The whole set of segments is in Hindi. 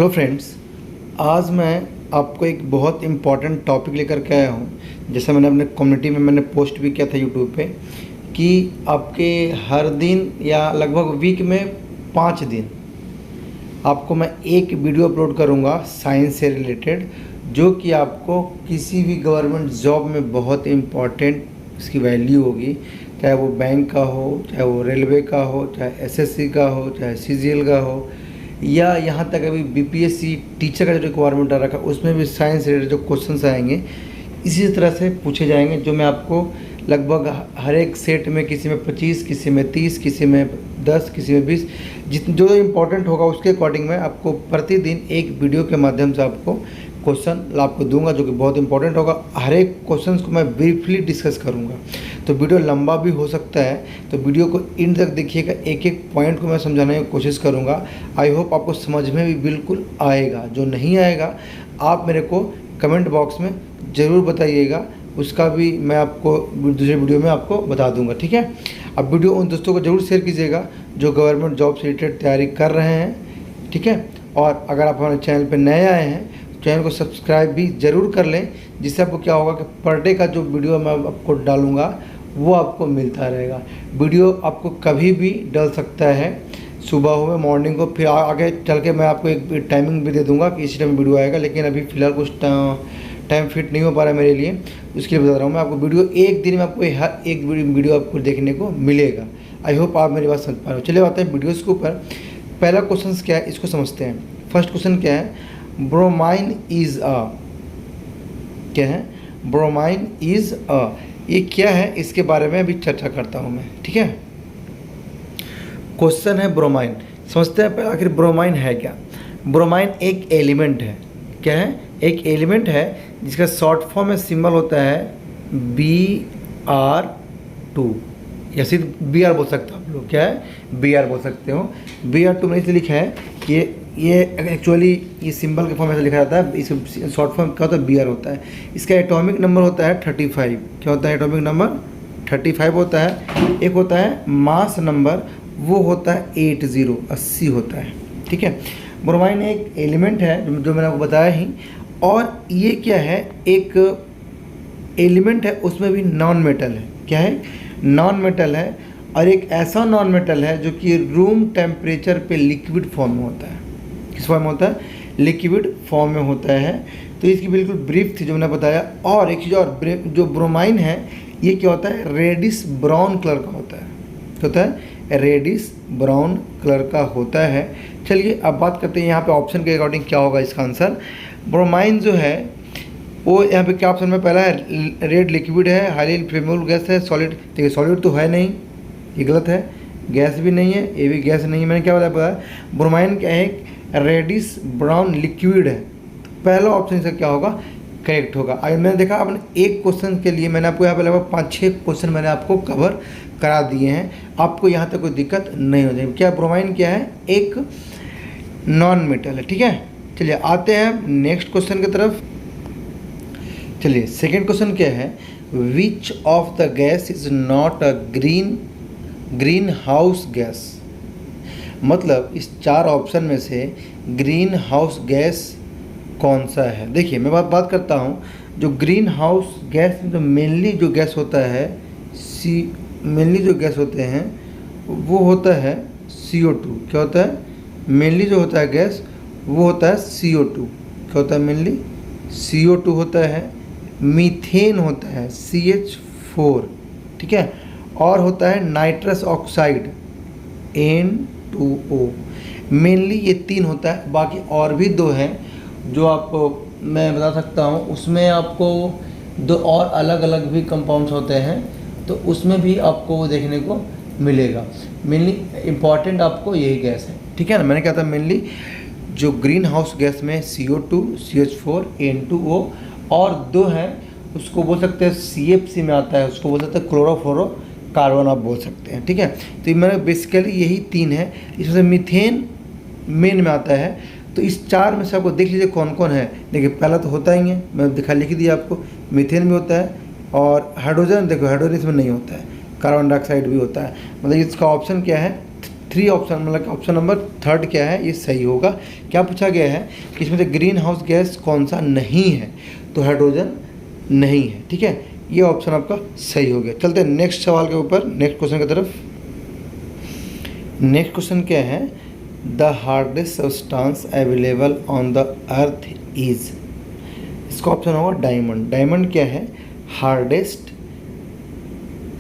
हेलो फ्रेंड्स, आज मैं आपको एक बहुत इम्पॉर्टेंट टॉपिक लेकर के आया हूँ। जैसा मैंने अपने कम्युनिटी में मैंने पोस्ट भी किया था यूट्यूब पे कि आपके हर दिन या लगभग वीक में 5 दिन आपको मैं एक वीडियो अपलोड करूँगा साइंस से रिलेटेड, जो कि आपको किसी भी गवर्नमेंट जॉब में बहुत इम्पॉर्टेंट इसकी वैल्यू होगी। चाहे वो बैंक का हो, चाहे वो रेलवे का हो, चाहे एसएससी का हो, चाहे सीजीएल का हो, या यहाँ तक अभी बीपीएससी टीचर का जो रिक्वायरमेंट आ रखा है उसमें भी साइंस रिलेटेड जो क्वेश्चंस आएंगे इसी तरह से पूछे जाएंगे, जो मैं आपको लगभग हर एक सेट में किसी में 25, किसी में 30, किसी में 10, किसी में 20 जो इम्पोर्टेंट होगा उसके अकॉर्डिंग मैं आपको प्रतिदिन एक वीडियो के माध्यम से आपको क्वेश्चन आपको दूंगा, जो कि बहुत इंपॉर्टेंट होगा। हर एक क्वेश्चन को मैं ब्रीफली डिस्कस करूंगा, तो वीडियो लंबा भी हो सकता है, तो वीडियो को इन तक देखिएगा। एक एक पॉइंट को मैं समझाने की कोशिश करूंगा। आई होप आपको समझ में भी बिल्कुल आएगा। जो नहीं आएगा आप मेरे को कमेंट बॉक्स में ज़रूर बताइएगा, उसका भी मैं आपको दूसरे वीडियो में आपको बता दूंगा, ठीक है। अब वीडियो उन दोस्तों को ज़रूर शेयर कीजिएगा जो गवर्नमेंट जॉब से रिलेटेड तैयारी कर रहे हैं, ठीक है। और अगर आप हमारे चैनल पर नए आए हैं, चैनल को सब्सक्राइब भी ज़रूर कर लें, जिससे आपको क्या होगा कि पर डे का जो वीडियो मैं आपको डालूँगा वो आपको मिलता रहेगा। वीडियो आपको कभी भी डल सकता है, सुबह हो मॉर्निंग को, फिर आगे चल के मैं आपको एक टाइमिंग भी दे दूंगा कि इसी टाइम वीडियो आएगा, लेकिन अभी फ़िलहाल कुछ टाइम फिट नहीं हो पा रहा है मेरे लिए, उसके लिए बता रहा हूँ मैं आपको। वीडियो एक दिन में आपको हर एक वीडियो आपको देखने को मिलेगा। आई होप आप मेरी बात समझ पा रहे हो। चलिए आते हैं वीडियोज़ के ऊपर। पहला क्वेश्चन क्या है इसको समझते हैं। फर्स्ट क्वेश्चन क्या है, ब्रोमाइन इज़ अ, क्या है ब्रोमाइन इज़ अ, ये क्या है इसके बारे में अभी चर्चा करता हूँ मैं, ठीक है। क्वेश्चन है ब्रोमाइन, समझते हैं पहले आखिर ब्रोमाइन है क्या। ब्रोमाइन एक एलिमेंट है, क्या है, एक एलिमेंट है जिसका शॉर्ट फॉर्म में सिंबल होता है Br2, या सिर्फ Br बोल सकते हो आप लोग, क्या है Br बोल सकते हो। Br2 में इसे लिखा है कि ये एक्चुअली ये सिंबल के फॉर्म में लिखा जाता है, इस शॉर्ट फॉर्म क्या होता है Br होता है। इसका एटॉमिक नंबर होता है 35, क्या होता है एटॉमिक नंबर 35 होता है। एक होता है मास नंबर, वो होता है 80 होता है, ठीक है। ब्रोमाइन एक एलिमेंट है जो मैंने आपको बताया ही, और ये क्या है एक एलिमेंट है, उसमें भी नॉन मेटल है, क्या है नॉन मेटल है, और एक ऐसा नॉन मेटल है जो कि रूम टेम्परेचर पे लिक्विड फॉर्म में होता है। किस फॉर्म में होता है, लिक्विड फॉर्म में होता है। तो इसकी बिल्कुल ब्रीफ थी जो मैंने बताया। और एक चीज़ और, जो ब्रोमाइन है ये क्या होता है, रेडिश ब्राउन कलर का होता है, क्या होता है रेडिश ब्राउन कलर का होता है। चलिए अब बात करते हैं यहाँ पे ऑप्शन के अकॉर्डिंग क्या होगा इसका आंसर। ब्रोमाइन जो है वो यहाँ पे क्या ऑप्शन में पहला है, रेड लिक्विड है, हाईली फ्लेमेबल गैस है, सॉलिड। देखिए सॉलिड तो है नहीं, ये गलत है, गैस भी नहीं है, ये भी गैस नहीं है। मैंने क्या बताया, ब्रोमाइन क्या है, रेडिश ब्राउन लिक्विड है। तो पहला ऑप्शन इसका क्या होगा, करेक्ट होगा। अगर मैंने देखा आपने एक क्वेश्चन के लिए मैंने आपको यहाँ पे लगभग 5-6 क्वेश्चन मैंने आपको कवर करा दिए हैं, आपको यहाँ तक कोई दिक्कत नहीं हो जाएगी। क्या ब्रोमाइन क्या है, एक नॉन मेटल है, ठीक है। चलिए आते हैं नेक्स्ट क्वेश्चन की तरफ। चलिए सेकेंड क्वेश्चन क्या है, which of the gas is not a green house gas. मतलब इस 4 ऑप्शन में से ग्रीन हाउस गैस कौन सा है। देखिए मैं बात करता हूँ, जो ग्रीन हाउस गैस में जो मेनली जो गैस होता है मेनली जो गैस होते हैं वो होता है CO2। क्या होता है, मेनली जो होता है गैस वो होता है CO2। क्या होता है, मेनली CO2 होता है। मीथेन होता है CH4, ठीक है। और होता है नाइट्रस ऑक्साइड N2O। मेनली ये 3 होता है, बाकी और भी 2 हैं जो आपको मैं बता सकता हूँ। उसमें आपको 2 और अलग अलग भी कंपाउंड्स होते हैं, तो उसमें भी आपको वो देखने को मिलेगा। मेनली इम्पॉर्टेंट आपको यही गैस है, ठीक है ना। मैंने कहा था मेनली जो ग्रीन हाउस गैस में CO2, CH4, N2O, और 2 हैं उसको बोल सकते हैं CFC में आता है, उसको बोल सकते हैं क्लोरोफ्लोरोकार्बन आप बोल सकते हैं, ठीक है। तो ये मैंने बेसिकली यही 3 है, इसमें से मीथेन मेन में आता है। तो इस 4 में से आपको देख लीजिए कौन कौन है। देखिए पहला तो होता ही है, मैं लिख दिया आपको, मीथेन भी होता है, और हाइड्रोजन, देखो हाइड्रोजन इसमें नहीं होता है, कार्बन डाइऑक्साइड भी होता है। मतलब इसका ऑप्शन क्या है, 3 ऑप्शन, मतलब ऑप्शन नंबर 3 क्या है, ये सही होगा। क्या पूछा गया है कि इसमें से ग्रीन हाउस गैस कौन सा नहीं है, तो हाइड्रोजन नहीं है, ठीक है, ये ऑप्शन आपका सही हो गया। चलते हैं नेक्स्ट सवाल के ऊपर, नेक्स्ट क्वेश्चन की तरफ। नेक्स्ट क्वेश्चन क्या है, the hardest substance available on the earth is, इसका ऑप्शन होगा डायमंड। डायमंड क्या है, हार्डेस्ट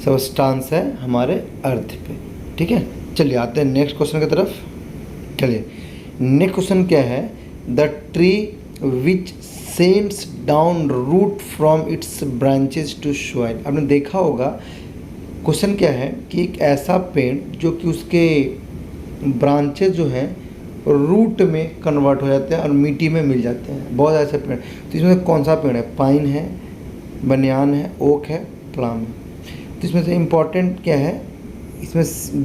सब्सटेंस है हमारे अर्थ पे, ठीक है। चलिए आते हैं नेक्स्ट क्वेश्चन की तरफ। चलिए नेक्स्ट क्वेश्चन क्या है, the tree which sends down root from its branches to soil. आपने देखा होगा, क्वेश्चन क्या है कि एक ऐसा पेड़ जो कि उसके ब्रांचेस जो हैं रूट में कन्वर्ट हो जाते हैं और मिट्टी में मिल जाते हैं, बहुत ऐसे पेड़। तो इसमें से कौन सा पेड़ है, पाइन है, बनियान है, ओक है, प्लाम है। तो इसमें से इम्पॉर्टेंट क्या है, इसमें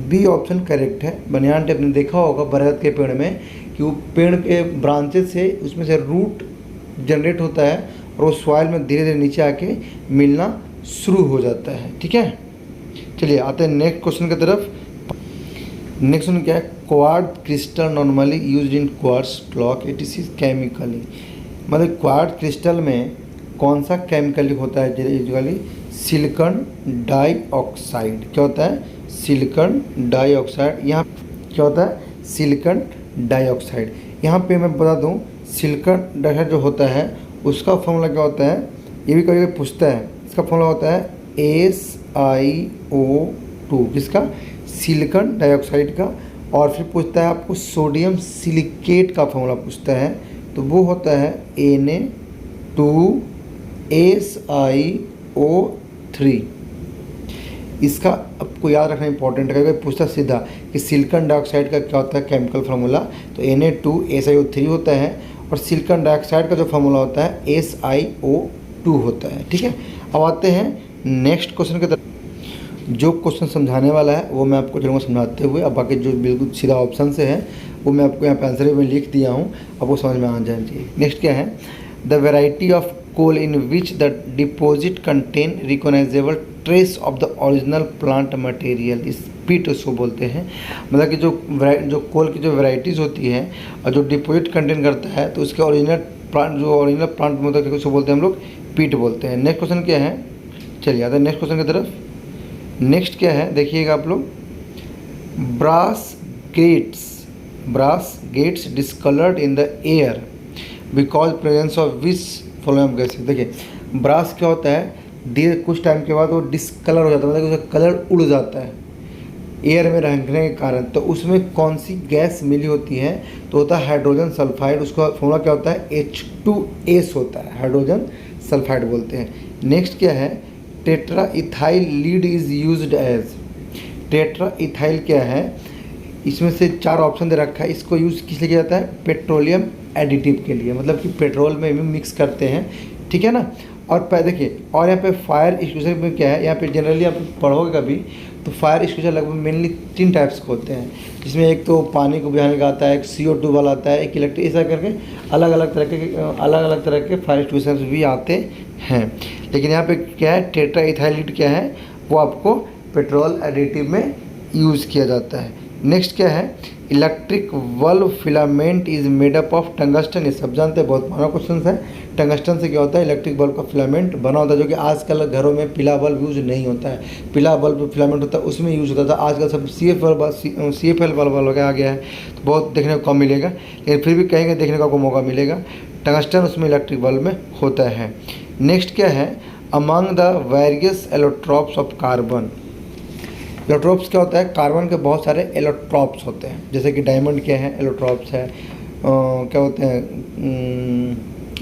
बी ऑप्शन करेक्ट है। बनियान आपने देखा होगा बरगद के पेड़ में कि वो पेड़ के ब्रांचेस से उसमें से रूट जनरेट होता है और वो सॉइल में धीरे धीरे नीचे आके मिलना शुरू हो जाता है, ठीक है। चलिए आते हैं नेक्स्ट क्वेश्चन की तरफ। नेक्स्ट क्वेश्चन क्या है, quartz crystal normally used in quartz clock, it is chemically, मतलब क्वार्ट्ज क्रिस्टल में कौन सा केमिकल होता है यूजुअली, सिलिकॉन डाइऑक्साइड। क्या होता है, सिलिकॉन डाइऑक्साइड। यहाँ क्या होता है, सिलिकॉन डाइऑक्साइड। यहाँ पे मैं बता दूँ, सिलिकॉन डाइऑक्साइड जो होता है उसका फॉर्मूला क्या होता है, ये भी कभी पूछता है। इसका फॉर्मूला होता है SiO2, किसका, सिलिकॉन डाइऑक्साइड का। और फिर पूछता है आपको सोडियम सिलिकेट का फॉर्मूला पूछता है, तो वो होता है Na2SiO3। इसका आपको याद रखना इंपॉर्टेंट है, क्योंकि पूछता सीधा कि सिलिकॉन डाइऑक्साइड का क्या होता है केमिकल फार्मूला, तो Na2SiO3 होता है और सिलिकॉन डाइऑक्साइड का जो फार्मूला होता है SiO2 होता है, ठीक है। अब आते हैं नेक्स्ट क्वेश्चन की तरफ। जो क्वेश्चन समझाने वाला है वो मैं आपको चलूँगा समझाते हुए, अब बाकी जो बिल्कुल सीधा ऑप्शन से है वो मैं आपको यहाँ पे आंसर में लिख दिया हूँ, अब वो समझ में आ जाना चाहिए। नेक्स्ट क्या है, the variety of coal in which the deposit contain recognisable trace of the original plant material, इस पीट उसको बोलते हैं। मतलब कि जो कोल की जो वेराइटीज़ होती हैं और जो डिपॉजिट कंटेन करता है, तो उसके ओरिजिनल प्लांट मतलब उसको बोलते हैं हम लोग पीट बोलते हैं। नेक्स्ट क्वेश्चन क्या है, चलिए आते हैं नेक्स्ट क्वेश्चन की तरफ। नेक्स्ट क्या है देखिएगा आप लोग, brass gets discoloured in the air because presence of which following gases. देखिए ब्रास क्या होता है, धीरे कुछ टाइम के बाद वो डिस्कलर हो जाता है, मतलब उसका कलर उड़ जाता है एयर में रहने के कारण। तो उसमें कौन सी गैस मिली होती है, तो होता है हाइड्रोजन सल्फाइड। उसका फॉर्मूला क्या होता है, H2S होता है, हाइड्रोजन सल्फाइड बोलते हैं। नेक्स्ट क्या है, tetra ethyl lead is used as. Tetra ethyl क्या है, इसमें से 4 ऑप्शन दे रखा है। इसको यूज़ किस लिए किया जाता है, पेट्रोलियम एडिटिव के लिए, मतलब कि पेट्रोल में भी मिक्स करते हैं, ठीक है ना। और देखिए, और यहाँ पे फायर एक्सटिंग्विशर में क्या है, यहाँ पे जनरली आप पढ़ोगे कभी तो फायर एक्सटिंग्विशर लगभग मेनली 3 टाइप्स के होते हैं, जिसमें एक तो पानी को बुझाने का आता है, एक CO2 वाला आता है, एक इलेक्ट्रिक, ऐसा करके अलग अलग तरह के फायर एक्सटिंग्विशर्स भी आते हैं। लेकिन यहाँ पे क्या है, टेट्रा इथाइल क्या है, वो आपको पेट्रोल एडिटिव में यूज़ किया जाता है। नेक्स्ट क्या है, electric bulb filament is made up of tungsten. ये सब जानते हैं, बहुत माना क्वेश्चन है। टंगस्टन से क्या होता है, इलेक्ट्रिक बल्ब का फिलामेंट बना होता है, जो कि आजकल घरों में पीला बल्ब यूज नहीं होता है। पीला बल्ब फिलामेंट होता है उसमें यूज़ होता था, आजकल सब CFL बल्ब आ गया है, तो बहुत देखने को कम मिलेगा, लेकिन फिर भी कहीं देखने का आपको मौका मिलेगा। टंगस्टन उसमें इलेक्ट्रिक बल्ब में होता है। नेक्स्ट क्या है, among the various allotropes of carbon. Allotropes क्या होता है, कार्बन के बहुत सारे एलोट्रॉप्स होते हैं, जैसे कि डायमंड क्या है, एलोट्रॉप्स है। क्या होते हैं,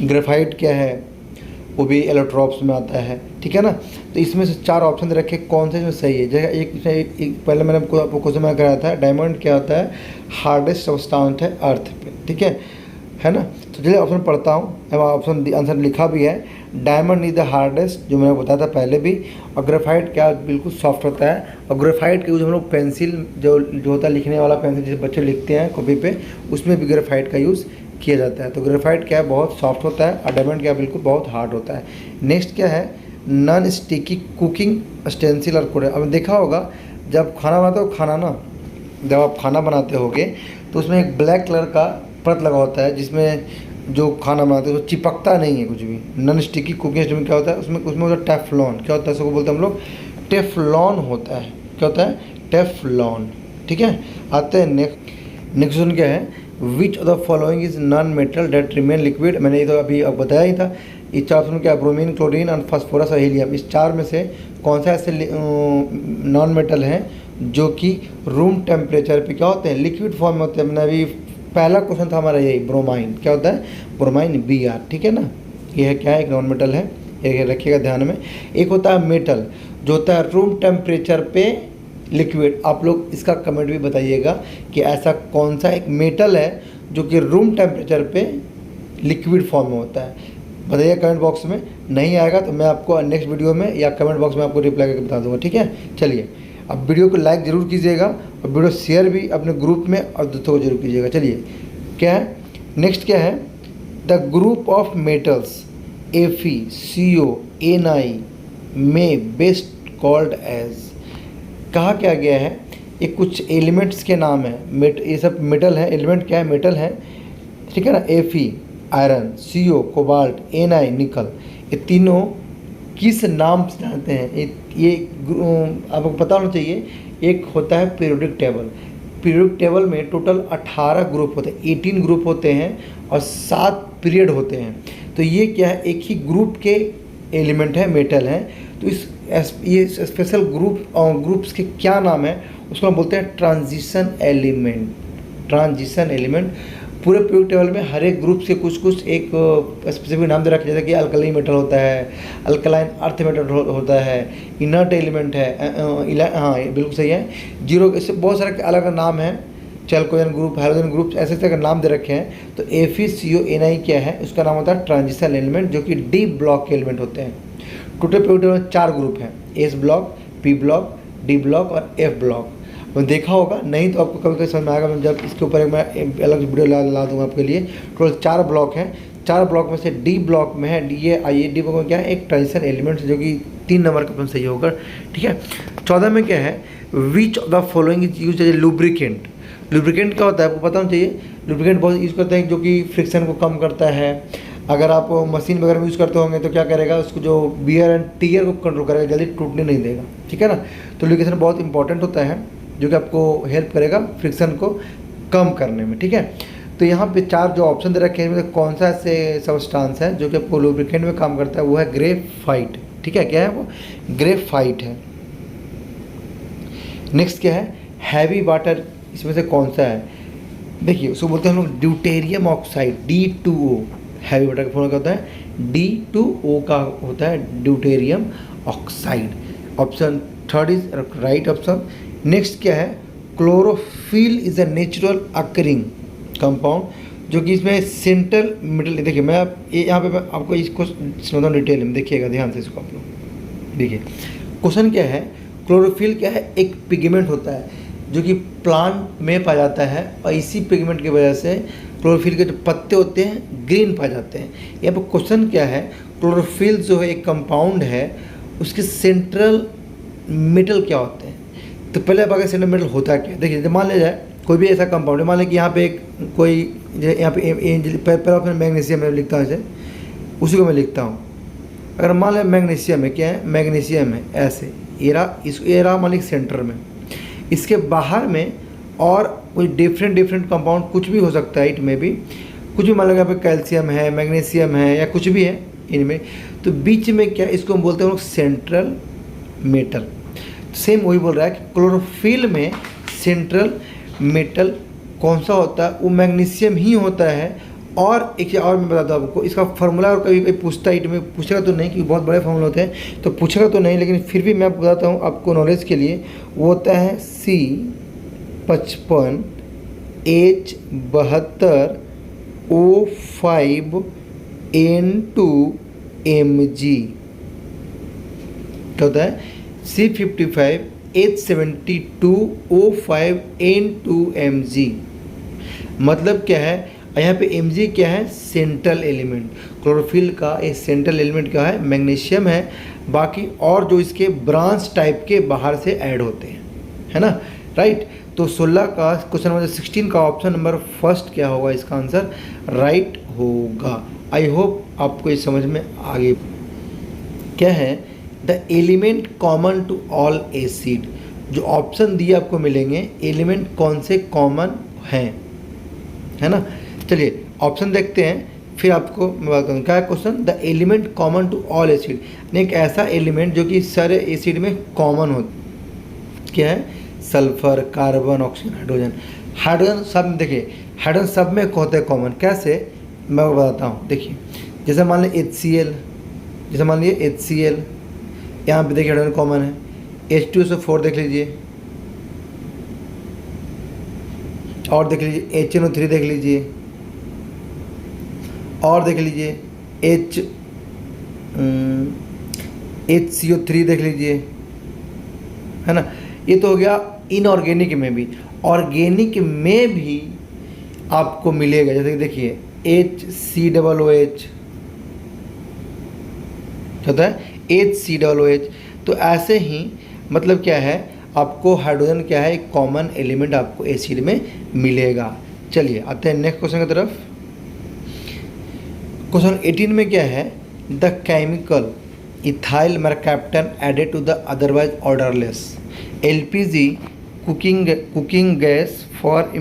ग्रेफाइट क्या है, वो भी एलोट्रॉप्स में आता है, ठीक है ना। तो इसमें से 4 ऑप्शन दे रखे, कौन से इसमें सही है। जगह एक पहले मैंने आपको क्वेश्चन में कराया था, डायमंड क्या होता है, हार्डेस्ट सब्सटेंस है अर्थ पे, ठीक है ना। तो चलिए ऑप्शन पढ़ता हूँ, ऑप्शन आंसर लिखा भी है, डायमंड इज द हार्डेस्ट, जो मैंने बताया था पहले भी। और ग्रेफाइट क्या बिल्कुल सॉफ्ट होता है, और ग्रेफाइट का यूज़ हम लोग पेंसिल जो होता है लिखने वाला पेंसिल, जैसे बच्चे लिखते हैं कॉपी पे, उसमें भी ग्रेफाइट का यूज़ किया जाता है। तो ग्रेफाइट क्या है, बहुत सॉफ्ट होता है, और डायमंड क्या बिल्कुल बहुत हार्ड होता है। नेक्स्ट क्या है, नॉन स्टिकी कुकिंग स्टेंसिल और कोडे। अब देखा होगा जब खाना बनाते हो, खाना ना जब आप खाना बनाते होगे तो उसमें एक ब्लैक कलर का परत लगा होता है, जिसमें जो खाना बनाते हैं वो चिपकता नहीं है कुछ भी। नॉन स्टिकी कुकिंग में क्या होता है, उसमें उसमें होता है टेफ्लॉन। क्या होता है, उसको बोलते हैं हम लोग टेफ्लॉन होता है। क्या होता है, टेफ्लॉन। ठीक है, आते हैं नेक्स्ट क्वेश्चन क्या है, which of the following is non metal that remain liquid. मैंने ये तो अभी अब बताया ही था। इस चार ऑप्शन क्या, ब्रोमीन, क्लोरीन और फास्फोरस और हीलियम। इस चार में से कौन सा ऐसे नॉन मेटल हैं जो कि रूम टेम्परेचर पे क्या होते हैं, लिक्विड फॉर्म में होते हैं। मैंने अभी पहला क्वेश्चन था हमारा यही, ब्रोमाइन। क्या होता है, ब्रोमाइन, Br। ठीक है ना, ये है क्या है, एक नॉन मेटल है, ये रखिएगा ध्यान में। एक होता है मेटल जो होता है रूम टेम्परेचर पे लिक्विड। आप लोग इसका कमेंट भी बताइएगा कि ऐसा कौन सा एक मेटल है जो कि रूम टेम्परेचर पे लिक्विड फॉर्म में होता है, बताइए कमेंट बॉक्स में। नहीं आएगा तो मैं आपको नेक्स्ट वीडियो में या कमेंट बॉक्स में आपको रिप्लाई करके बता दूंगा। ठीक है, चलिए अब वीडियो को लाइक ज़रूर कीजिएगा और वीडियो शेयर भी अपने ग्रुप में और दोस्तों को जरूर कीजिएगा। चलिए क्या है नेक्स्ट, क्या है, the group of metals Fe, CO, Ni में बेस्ट कॉल्ड एज। कहा क्या गया है, ये कुछ एलिमेंट्स के नाम है। ये सब मेटल है, एलिमेंट क्या है, मेटल है। ठीक है ना, Fe iron, CO cobalt, Ni निकल, ये तीनों किस नाम से जानते हैं, ये आपको पता होना चाहिए। एक होता है पीरियोडिक टेबल। पीरियोडिक टेबल में टोटल 18 ग्रुप होते हैं, 18 ग्रुप होते हैं और 7 पीरियड होते हैं। तो ये क्या है, एक ही ग्रुप के एलिमेंट है, मेटल है। तो ये स्पेशल ग्रुप्स के क्या नाम है, उसको हम बोलते हैं ट्रांजिशन एलिमेंट। ट्रांजिशन एलिमेंट पूरे पीरियोडिक टेबल में हर एक ग्रुप से कुछ कुछ एक स्पेसिफिक नाम दे रखा, जैसे कि अल्कलाइन मेटल होता है, अल्कलाइन अर्थ मेटल होता है, इनर्ट एलिमेंट है, हाँ बिल्कुल सही है, जीरो। इससे बहुत सारे अलग नाम हैं, चैल्कोजन ग्रुप, हैलोजन ग्रुप, ऐसे तरह के नाम दे रखे हैं। तो Fe, CO, Ni क्या है, उसका नाम होता है ट्रांजिशन एलिमेंट, जो कि डी ब्लॉक के एलिमेंट होते हैं। टोटल पीरियोडिक टेबल में 4 ग्रुप हैं, S block, P block, D block और F ब्लॉक। मैं देखा होगा, नहीं तो आपको कभी कभी समझ में आएगा। मैं जब इसके ऊपर मैं अलग वीडियो ला दूंगा आपके लिए। टोटल 4 ब्लॉक हैं, 4 ब्लॉक में से डी ब्लॉक में है, डी ब्लॉक में क्या है, एक ट्रांजिशन एलिमेंट जो कि 3 नंबर का सही होगा। ठीक है, 14 में क्या है, which of the following is use as a lubricant. Lubricant क्या होता है आपको पता होना चाहिए। लुब्रिकेंट बहुत यूज़ करते हैं जो कि फ्रिक्शन को कम करता है। अगर आप मशीन वगैरह में यूज़ करते होंगे तो क्या करेगा, उसको जो बियर एंड टीयर को कंट्रोल करेगा, जल्दी टूटने नहीं देगा। ठीक है ना, तो लुब्रिकेशन बहुत इंपॉर्टेंट होता है जो कि आपको हेल्प करेगा फ्रिक्शन को कम करने में। ठीक है, तो यहाँ पे 4 जो ऑप्शन दे रखे हैं इनमें कौन सा ऐसे सब्सटेंस है जो कि आपको लुब्रिकेंट में काम करता है, वो है ग्रेफाइट। ठीक है, क्या है वो, ग्रेफाइट है। नेक्स्ट क्या है, हैवी वाटर, इसमें से कौन सा है, देखिए उसको बोलते हैं हम लोग deuterium oxide, D2O। Heavy water का फॉर्मूला क्या होता है, D2O का होता है deuterium oxide. Option 3 is right option. Next क्या है, chlorophyll is a natural occurring compound, जो कि इसमें सेंट्रल मेटल। देखिए मैं यहाँ पे मैं आपको इसको समझाता हूँ डिटेल में, देखिएगा ध्यान से इसको आप लोग देखिए। क्वेश्चन क्या है, क्लोरोफिल क्या है, एक पिगमेंट होता है जो कि प्लांट में पाया जाता है और इसी पिगमेंट की वजह से क्लोरोफिल के जो पत्ते होते हैं ग्रीन पाए जाते हैं। यहाँ पर क्वेश्चन क्या है, क्लोरोफिल जो है एक कंपाउंड है, उसके सेंट्रल मेटल क्या होते हैं। तो पहले अब अगर सेंट्रल मेटल होता क्या है, देखिए मान लिया जाए कोई भी ऐसा कंपाउंड है, मान लें कि यहाँ पे एक कोई यहाँ पे पहला ऑप्शन मैग्नीशियम में लिखता हूँ, जैसे उसी को मैं लिखता हूँ। अगर मान लें मैग्नीशियम है, क्या है, मैग्नीशियम है ऐसे, ये रहा मान लीजिए सेंटर में, इसके बाहर में और कोई डिफरेंट कंपाउंड कुछ भी हो सकता है, इट में भी कुछ भी, मान लो यहाँ पे कैल्शियम है, मैग्नीशियम है या कुछ भी है इनमें। तो बीच में क्या, इसको हम बोलते हैं लोग सेंट्रल मेटल। सेम वही बोल रहा है कि क्लोरोफिल में सेंट्रल मेटल कौन सा होता है, वो मैग्नीशियम ही होता है। और एक और मैं बता दूँ आपको इसका फार्मूला, और कभी पूछता है में पूछेगा तो नहीं, क्योंकि बहुत बड़े फार्मूला होते हैं तो पूछेगा तो नहीं, लेकिन फिर भी मैं आपको बताता हूँ आपको नॉलेज के लिए। वो होता है C55H72O5 N2Mg। क्या होता है, C55H72O5 N2Mg। मतलब क्या है, यहाँ पे Mg क्या है, सेंट्रल एलिमेंट। क्लोरोफिल का एक सेंट्रल एलिमेंट क्या है, मैग्नीशियम है। बाकी और जो इसके ब्रांच टाइप के बाहर से ऐड होते हैं, है ना, राइट। तो 16 का क्वेश्चन नंबर 16 का ऑप्शन नंबर फर्स्ट क्या होगा, इसका आंसर राइट होगा। आई होप आपको ये समझ में आ गई। क्या है the element common to all acid, जो ऑप्शन दिए आपको मिलेंगे एलिमेंट कौन से कॉमन हैं, है ना। चलिए ऑप्शन देखते हैं, फिर आपको मैं बात करूँ। क्या है question, the element common to all acid, एक ऐसा एलिमेंट जो कि सारे एसिड में कॉमन हो। क्या है, sulphur, carbon, oxygen, hydrogen. Hydrogen सब में देखिए, हाइड्रोजन सब में होते हैं कॉमन। कैसे, मैं बताता हूँ। देखिए जैसे मान लीजिए HCl, जैसे मान लीजिए HCl, यहाँ पे देखिए हाइड्रोजन कॉमन है। H2SO4 देख लीजिए, और देख लीजिए HNO3 देख लीजिए, और देख लीजिए HCO3 देख लीजिए, है ना। ये तो हो गया इनऑर्गेनिक में भी। ऑर्गेनिक में भी आपको मिलेगा, जैसे कि देखिए HCOOH होता है, HCOOH। तो ऐसे ही मतलब क्या है, आपको हाइड्रोजन क्या है, एक कॉमन एलिमेंट आपको एसिड में मिलेगा। चलिए आते हैं नेक्स्ट क्वेश्चन की तरफ। क्वेश्चन 18 में क्या है, the chemical ethyl mercaptan added to the otherwise odourless LPG cooking gas for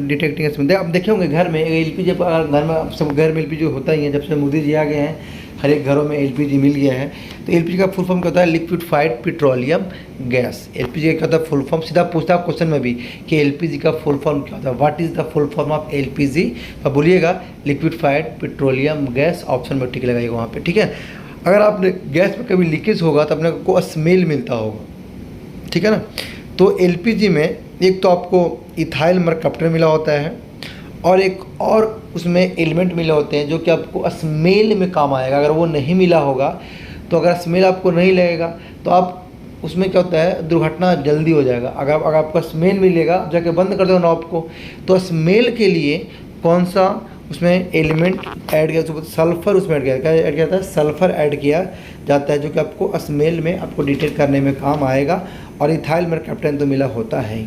detecting smell. अब देखे होंगे घर में LPG, घर में, अब सब घर में LPG होता ही है। जब से मोदी जी आ गए हैं हर एक घरों में LPG मिल गया है। तो LPG का फुल फॉर्म क्या होता है, लिक्विफाइड पेट्रोलियम गैस। LPG का क्या होता है फुल फॉर्म, सीधा पूछता है क्वेश्चन में भी कि LPG का फुल फॉर्म क्या होता है, what is the full form of LPG। तो बोलिएगा लिक्विफाइड पेट्रोलियम गैस, ऑप्शन में टिक लगाइएगा वहाँ पे, ठीक है। अगर आपने गैस में कभी लीकेज होगा तो अपने को स्मेल मिलता होगा, ठीक है ना। तो LPG में एक तो आपको इथाइल मरकैप्टन मिला होता है, और एक और उसमें एलिमेंट मिले होते हैं जो कि आपको स्मेल में काम आएगा। अगर वो नहीं मिला होगा तो अगर स्मेल आपको नहीं लगेगा तो आप उसमें क्या होता है, दुर्घटना जल्दी हो जाएगा। अगर आपका स्मेल मिलेगा, जाके बंद कर दो नॉब को। तो स्मेल के लिए कौन सा उसमें एलिमेंट ऐड किया, सल्फ़र उसमें ऐड किया, क्या ऐड किया जाता है, सल्फ़र ऐड किया जाता है, जो कि आपको स्मेल में आपको डिटेक्ट करने में काम आएगा। और इथाइल मरकैप्टन तो मिला होता है ही।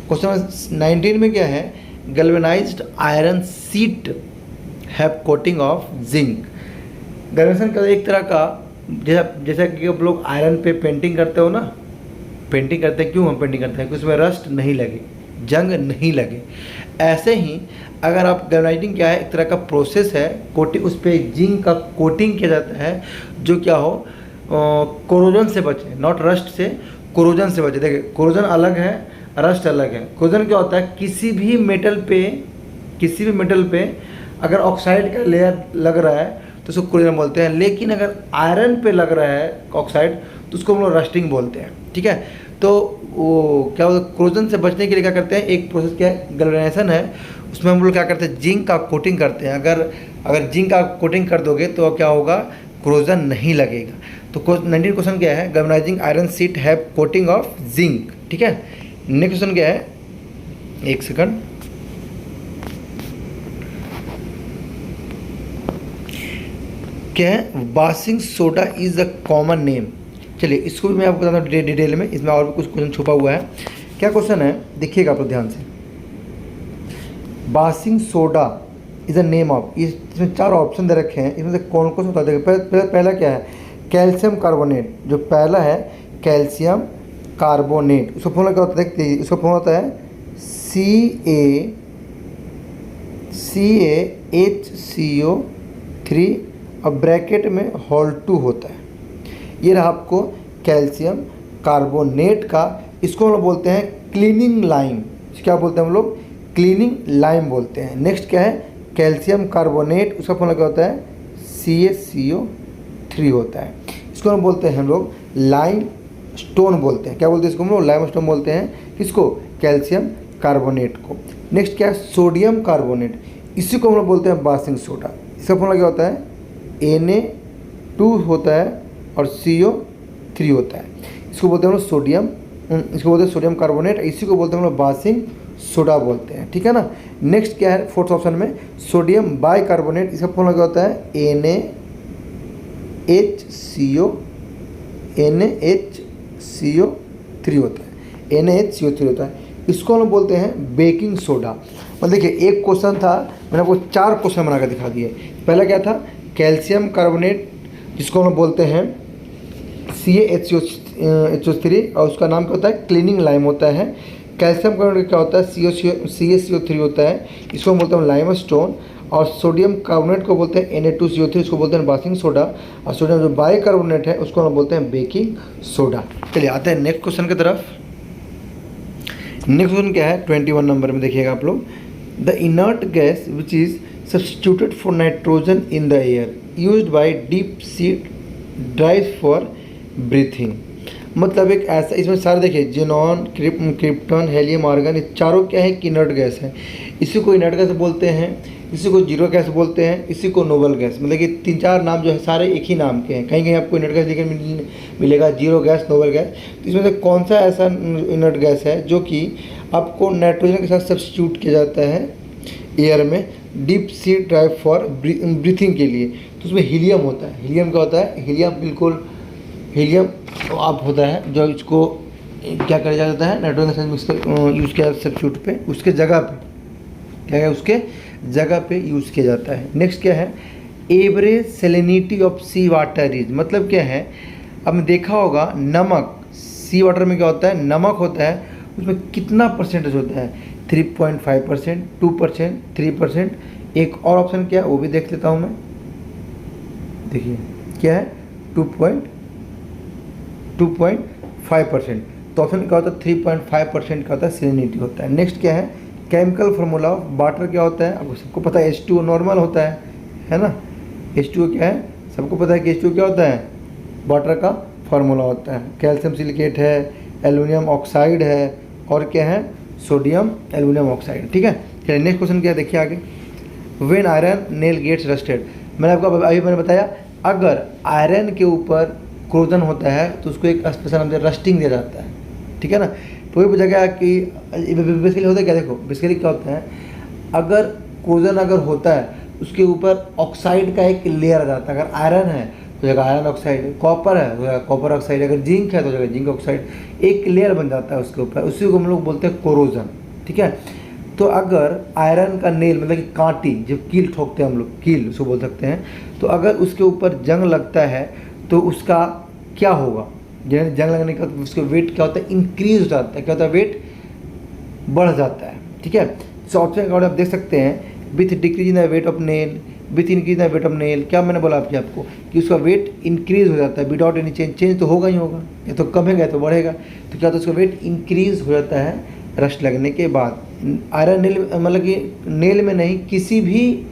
क्वेश्चन 19 में क्या है, galvanised iron sheet have coating of zinc. Galvanisation का एक तरह का, जैसा कि आप लोग आयरन पे पेंटिंग करते हो ना, पेंटिंग करते हैं, क्यों हम पेंटिंग करते हैं कि उसमें रस्ट नहीं लगे, जंग नहीं लगे। ऐसे ही अगर आप गैल्वेनाइजिंग क्या है, एक तरह का प्रोसेस है, कोटिंग, उस पर जिंक का कोटिंग किया जाता है, जो क्या हो कोरोजन से बचे, नॉट रस्ट से, कोरोजन से बचे। देखिए कोरोजन अलग है, रस्ट अलग है। कोरोजन क्या होता है, किसी भी मेटल पे अगर ऑक्साइड का लेयर लग रहा है तो उसको कोरोजन बोलते हैं। लेकिन अगर आयरन पे लग रहा है ऑक्साइड तो उसको हम लोग रस्टिंग बोलते हैं, ठीक है। तो वो क्या बोलते हैं, कोरोजन से बचने के लिए क्या करते हैं, एक प्रोसेस क्या है, गैल्वेनाइजेशन है, उसमें हम लोग क्या करते हैं, जिंक का कोटिंग करते हैं। अगर जिंक का कोटिंग कर दोगे तो क्या होगा, कोरोजन नहीं लगेगा। तो 19 क्वेश्चन क्या है, galvanising iron sheet have coating of zinc, ठीक है। नेक्स्ट क्वेश्चन क्या है, एक सेकंड, क्या है, washing soda is a common name. चलिए इसको भी मैं आपको बताता हूँ डिटेल में, इसमें और भी कुछ क्वेश्चन छुपा हुआ है। क्या क्वेश्चन है, देखिएगा आप लोग ध्यान से। Washing soda is a name of, इसमें 4 ऑप्शन दे रखे हैं, इसमें से कौन कौन सा होता है। पहला क्या है, कैल्शियम कार्बोनेट। जो पहला है कैल्शियम कार्बोनेट, उसका फॉर्मूला क्या होता है, देखते हैं। उसका फॉर्मूला होता है CaHCO3 और ब्रैकेट में Hol2 होता है। ये रहा आपको कैल्शियम कार्बोनेट का, इसको हम लोग बोलते हैं क्लीनिंग लाइम। क्या बोलते हैं हम लोग, क्लीनिंग लाइम बोलते हैं। नेक्स्ट क्या है, कैल्शियम कार्बोनेट, उसका फॉर्मूला क्या होता है, CaCO3 होता है। इसको हम बोलते हैं हम लोग लाइम स्टोन बोलते हैं। क्या बोलते हैं इसको हम लोग, लाइम स्टोन बोलते हैं। किसको, कैल्शियम कार्बोनेट को। नेक्स्ट क्या है, सोडियम कार्बोनेट, इसी को हम लोग बोलते हैं वाशिंग सोडा। इसका फॉर्मूला क्या होता है, Na2 होता है और CO3 होता है। इसको बोलते हैं हम लोग सोडियम, इसको बोलते हैं सोडियम कार्बोनेट, इसी को बोलते हैं हम लोग वाशिंग सोडा बोलते हैं, ठीक है ना। नेक्स्ट क्या है, फोर्थ ऑप्शन में सोडियम बाइकार्बोनेट, इसका फॉर्मूला क्या होता है, NaHCO3 होता है, NaHCO3 होता है। इसको हम बोलते हैं बेकिंग सोडा। मतलब देखिए एक क्वेश्चन था, मैंने आपको 4 क्वेश्चन बना कर दिखा दिए। पहला क्या था, कैल्शियम कार्बोनेट जिसको हम बोलते हैं CaHCO3 और उसका नाम क्या होता है, क्लीनिंग लाइम होता है। कैल्शियम कार्बोनेट क्या होता है, CaCO3 होता है, इसको हम बोलते हैं लाइम स्टोन। और सोडियम कार्बोनेट को बोलते हैं Na2CO3, उसको बोलते हैं बेकिंग सोडा। और सोडियम जो बाइकार्बोनेट है उसको हम बोलते हैं बेकिंग सोडा। चलिए आते हैं नेक्स्ट क्वेश्चन की तरफ। नेक्स्ट क्वेश्चन क्या है, 21 नंबर में देखिएगा आप लोग। The inert gas which is substituted for nitrogen in the air used by deep sea drive for breathing. मतलब एक ऐसा, इसमें सारे देखिए जिनॉन, क्रिप्टन, हेलियम, आर्गन, ये चारों क्या है कि इनर्ट गैस है। इसी को इनर्ट गैस बोलते हैं, इसी को जीरो गैस बोलते हैं, इसी को नोबल गैस। मतलब कि 3-4 नाम जो है सारे एक ही नाम के हैं। कहीं कहीं आपको इनर्ट गैस देखने मिलेगा, जीरो गैस, नोबल गैस। तो इसमें से कौन सा ऐसा इनर्ट गैस है जो कि आपको नाइट्रोजन के साथ सब्स्टिट्यूट किया जाता है एयर में deep sea drive for breathing के लिए? तो उसमें हीलियम होता है। हीलियम क्या होता है, हीलियम बिल्कुल हीलियम आप होता है जो इसको क्या करा जाता है, नाइट्रोजन के साथ मिक्स कर यूज़ किया सब्स्टिट्यूट पे, उसके जगह पे क्या है, उसके जगह पे यूज़ किया जाता है। नेक्स्ट क्या है, average salinity of sea water is, मतलब क्या है, आपने देखा होगा नमक, सी वाटर में क्या होता है, नमक होता है, उसमें कितना परसेंटेज होता है, 3.5%, 2%, 3%। एक और ऑप्शन क्या है वो भी देख लेता हूँ मैं, देखिए क्या है, 2.5%। तो ऑप्शन क्या होता है, 3.5% का होता है सैलिनिटी होता है। नेक्स्ट क्या है, केमिकल फार्मूला ऑफ वाटर क्या होता है, आपको सबको पता है H2O नॉर्मल होता है ना। H2O क्या है, सबको पता है कि H2O क्या होता है, वाटर का फार्मूला होता है। कैल्शियम सिलिकेट है, एल्यूमिनियम ऑक्साइड है, और क्या है, सोडियम एल्यूमिनियम ऑक्साइड। ठीक है, चलिए नेक्स्ट क्वेश्चन क्या है, देखिए आगे। When iron nail gets rusted, मैंने आपको अभी मैंने बताया अगर आयरन के ऊपर क्रोजन होता है तो उसको एक स्पेशल नाम से रस्टिंग दिया जाता है। ठीक है ना, तो ये पूछा गया कि बेसिकली होता है क्या, देखो बेसिकली क्या होता है, अगर क्रोजन अगर होता है उसके ऊपर ऑक्साइड का एक लेयर आ जाता है। अगर आयरन है तो जगह आयरन ऑक्साइड, कॉपर है तो जगह कॉपर ऑक्साइड, अगर जिंक है तो जगह जिंक ऑक्साइड, एक लेयर बन जाता है उसके ऊपर, उसी को हम लोग बोलते हैं कोरोजन। ठीक है, तो अगर आयरन का नेल मतलब कि कांटी, जब कील ठोकते हैं हम लोग, कील उसको बोल सकते हैं, तो अगर उसके ऊपर जंग लगता है तो उसका क्या होगा, जंग लगने का उसका वेट क्या होता है, इंक्रीज हो जाता है। क्या होता है, वेट बढ़ जाता है। ठीक है, सो ऑप्शन का आप देख सकते हैं, with decrease in the weight of nail, with increase in the weight of nail, क्या मैंने बोला आपको कि उसका वेट इंक्रीज हो जाता है विदाउट एनी चेंज। चेंज तो होगा ही होगा, या तो कम है तो बढ़ेगा, तो क्या होता है, उसका वेट इंक्रीज हो जाता है रस्ट लगने के बाद। आयरन नेल मतलब कि नेल में नहीं, किसी भी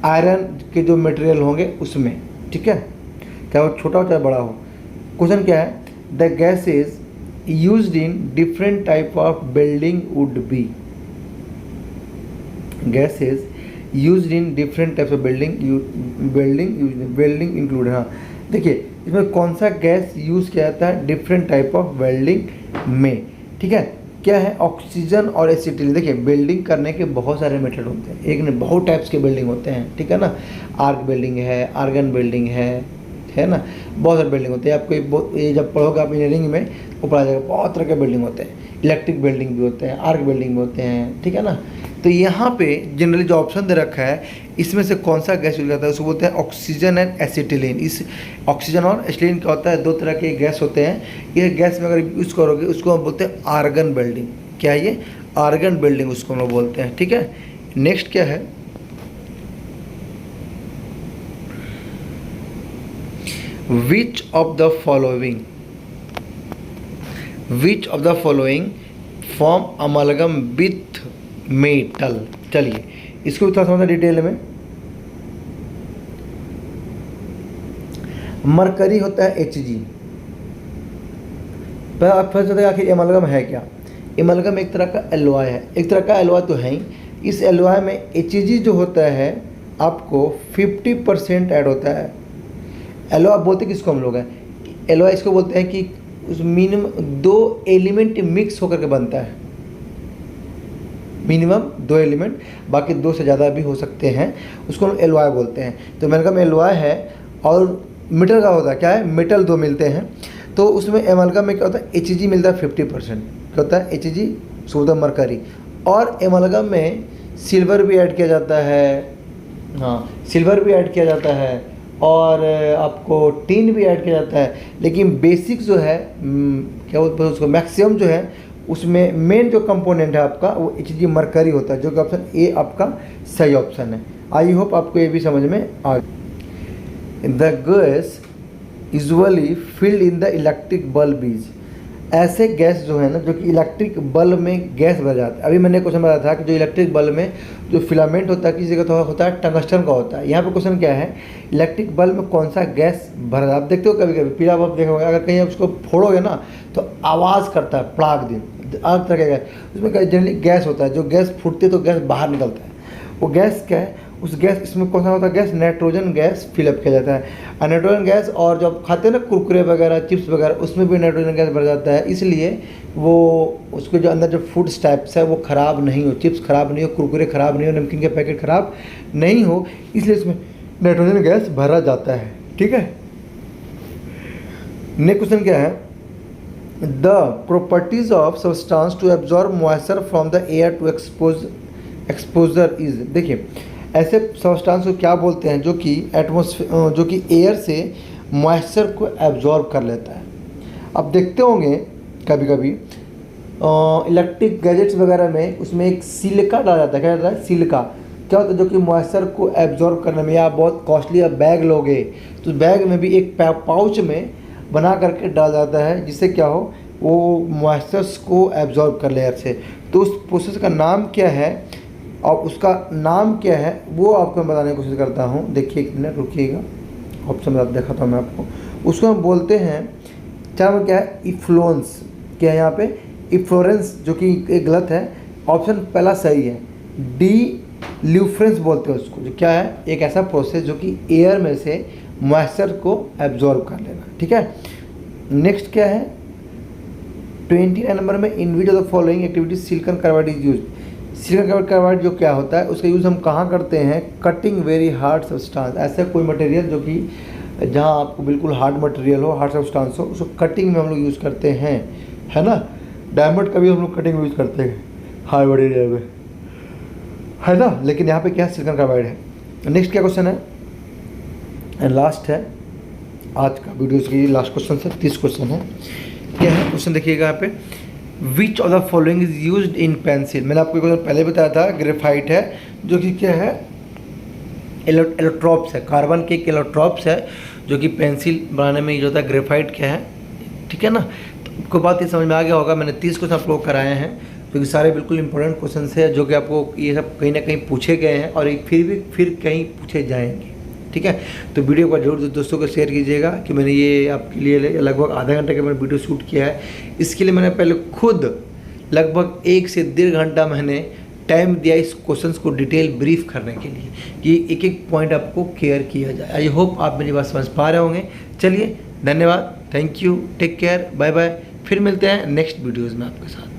आयरन के जो मटेरियल होंगे उसमें। ठीक है, चाहे वो छोटा हो चाहे बड़ा हो। क्वेश्चन क्या है, the gases used in different type of building would be, gases used in different types of building include. हाँ देखिए, इसमें कौन सा गैस यूज़ किया जाता है डिफरेंट टाइप ऑफ वेल्डिंग में। ठीक है, क्या है, ऑक्सीजन और एसिटिलीन। देखिए बिल्डिंग करने के बहुत सारे मेथड होते हैं, एक नहीं बहुत टाइप्स के बिल्डिंग होते हैं। ठीक है ना, आर्क बिल्डिंग है, आर्गन बिल्डिंग है ना, बहुत सारे बिल्डिंग होते हैं। आपको ये जब पढ़ोगे आप इंजीनियरिंग में वो पढ़ा जाएगा, बहुत तरह के बिल्डिंग होते हैं, इलेक्ट्रिक बिल्डिंग भी होते हैं, आर्क बिल्डिंग भी होते हैं। ठीक है ना, तो यहाँ पे जनरली जो ऑप्शन दे रखा है इसमें से कौन सा गैस यूज करता है, उसको बोलते हैं ऑक्सीजन एंड एसिटिलीन। इस ऑक्सीजन और एसिटिलीन क्या होता है, 2 तरह के गैस होते हैं। ये गैस में अगर यूज़ करोगे उसको हम बोलते हैं आर्गन बिल्डिंग। क्या है ये, आर्गन बिल्डिंग उसको हम लोग बोलते हैं। ठीक है, नेक्स्ट क्या है, which of the following form amalgam with metal. चलिए इसको भी थोड़ा समझना डिटेल में। मरकरी होता है Hg। पर आप फर्स्ट बताइए आखिर एमलगम है क्या। एमलगम एक तरह का एलॉय है, एक तरह का एलॉय तो है ही। इस एलॉय में Hg जो होता है आपको 50% ऐड होता है। एलॉय बोलते किसको हम लोग हैं, एलॉय इसको बोलते हैं कि उस मिनिमम 2 एलिमेंट मिक्स होकर के बनता है, मिनिमम 2 एलिमेंट, बाकी 2 से ज़्यादा भी हो सकते हैं, उसको हम एलॉय बोलते हैं। तो एमलगम एलॉय है और मेटल का होता है, क्या है, मेटल 2 मिलते हैं। तो उसमें एमलगम में क्या होता है, Hg मिलता है 50%। क्या होता है, Hg उसको बोलते हैं मरकरी। और एमलगम में सिल्वर भी ऐड किया जाता है, हाँ सिल्वर भी ऐड किया जाता है और आपको टिन भी ऐड किया जाता है, लेकिन बेसिक जो है क्या बोलते हैं उसको, मैक्सिमम जो है उसमें मेन जो कंपोनेंट है आपका वो Hg मरकरी होता है, जो कि ऑप्शन ए आपका सही ऑप्शन है। आई होप आपको ये भी समझ में आ गया। The gas usually filled in the electric bulb is, ऐसे गैस जो है ना जो कि इलेक्ट्रिक बल्ब में गैस भर जाता है। अभी मैंने क्वेश्चन बताया था कि जो इलेक्ट्रिक बल्ब में जो फिलामेंट होता है किसी जगह होता है टंगस्टन का होता है। यहाँ पे क्वेश्चन क्या है, इलेक्ट्रिक बल्ब में कौन सा गैस भर जाता है। आप देखते हो कभी कभी पीला बल्ब देखा होगा, अगर कहीं आप उसको फोड़ोगे ना तो आवाज़ करता है पड़ाक दिन, अलग तरह का गैस उसमें जनरली गैस होता है, जो गैस फूटती है तो गैस बाहर निकलता है। वो गैस क्या है, उस गैस इसमें कौन सा होता है गैस, नाइट्रोजन गैस फिलअप किया जाता है। और नाइट्रोजन गैस, और जब खाते हैं ना कुरकुरे वगैरह चिप्स वगैरह उसमें भी नाइट्रोजन गैस भर जाता है, इसलिए वो उसके जो अंदर जो फूड स्टैप्स है वो ख़राब नहीं हो, चिप्स ख़राब नहीं हो, कुरकुरे ख़राब नहीं हो, नमकीन के पैकेट ख़राब नहीं हो, इसलिए इसमें नाइट्रोजन गैस भरा जाता है। ठीक है, नेक्स्ट क्वेश्चन क्या है, the properties of substance to absorb moisture from the air to exposure is. देखिए ऐसे सब्सटेंस को क्या बोलते हैं जो कि एटमॉस्फेयर जो कि एयर से मॉइस्चर को एब्जॉर्ब कर लेता है। अब देखते होंगे कभी कभी इलेक्ट्रिक गैजेट्स वगैरह में उसमें एक सिलिका डाला जाता है, क्या डालता है, सिलिका। क्या होता है, जो कि मॉइस्चर को एब्जॉर्ब करने में, या बहुत कॉस्टली आप बैग लोगे तो बैग में भी एक पाउच में बना करके डाल जाता है, जिससे क्या हो वो मॉइस्चर्स को एब्जॉर्ब कर ले एयर से। तो उस प्रोसेस का नाम क्या है और उसका नाम क्या है वो आपको मैं बताने की कोशिश करता हूँ। देखिए एक मिनट रुकिएगा, ऑप्शन बता दिखाता हूँ मैं आपको। उसको हम बोलते हैं, चाहे क्या है, इफ्लोरेंस। क्या है यहाँ पे, इफ्लोरेंस, जो कि एक गलत है, ऑप्शन पहला सही है, डी ल्यूफ्रेंस बोलते हैं उसको, जो क्या है, एक ऐसा प्रोसेस जो कि एयर में से मॉइस्चर को एब्जॉर्ब कर लेना। ठीक है, नेक्स्ट क्या है 29 नंबर में, in which of the following activities silicon carbide is use. Silicon carbide जो क्या होता है उसका यूज़ हम कहाँ करते हैं, कटिंग वेरी हार्ड सब्सटेंस। ऐसा कोई मटेरियल जो कि जहाँ आपको बिल्कुल हार्ड मटेरियल हो, हार्ड सब्सटेंस हो, उसको कटिंग में हम लोग यूज़ करते हैं, है ना। डायमंड का भी हम लोग कटिंग में यूज़ करते हैं हार्ड मटेरियल में, है ना। लेकिन यहाँ पे क्या सिलिकॉन कार्बाइड है। नेक्स्ट क्या क्वेश्चन है, एंड लास्ट है आज का वीडियो की लास्ट क्वेश्चन से 30 क्वेश्चन है। क्या है क्वेश्चन देखिएगा यहाँ पे, विच of the following is used in pencil. मैंने आपको एक पहले बताया था ग्रेफाइट है, जो कि क्या है, एलोट्रॉप्स है, कार्बन के एक एलोट्रॉप्स है जो कि पेंसिल बनाने में यूज होता है। ग्रेफाइट क्या है, ठीक है ना। तो आपको बात ये समझ में आ गया होगा। मैंने 30 क्वेश्चन आप लोग कराए हैं, क्योंकि सारे बिल्कुल इंपॉर्टेंट क्वेश्चन है, जो कि आपको ये सब कहीं ना कहीं पूछे गए हैं और फिर कहीं पूछे जाएंगे। ठीक है, तो वीडियो को जरूर दोस्तों को शेयर कीजिएगा कि मैंने ये आपके लिए लगभग आधा घंटे का मैंने वीडियो शूट किया है। इसके लिए मैंने पहले खुद लगभग 1 से 1.5 घंटा मैंने टाइम दिया इस क्वेश्चंस को डिटेल ब्रीफ करने के लिए, कि एक एक पॉइंट आपको क्लियर किया जाए। आई होप आप मेरी बात समझ पा रहे होंगे। चलिए, धन्यवाद, thank you, take care, bye bye. फिर मिलते हैं नेक्स्ट वीडियोज़ में आपके साथ।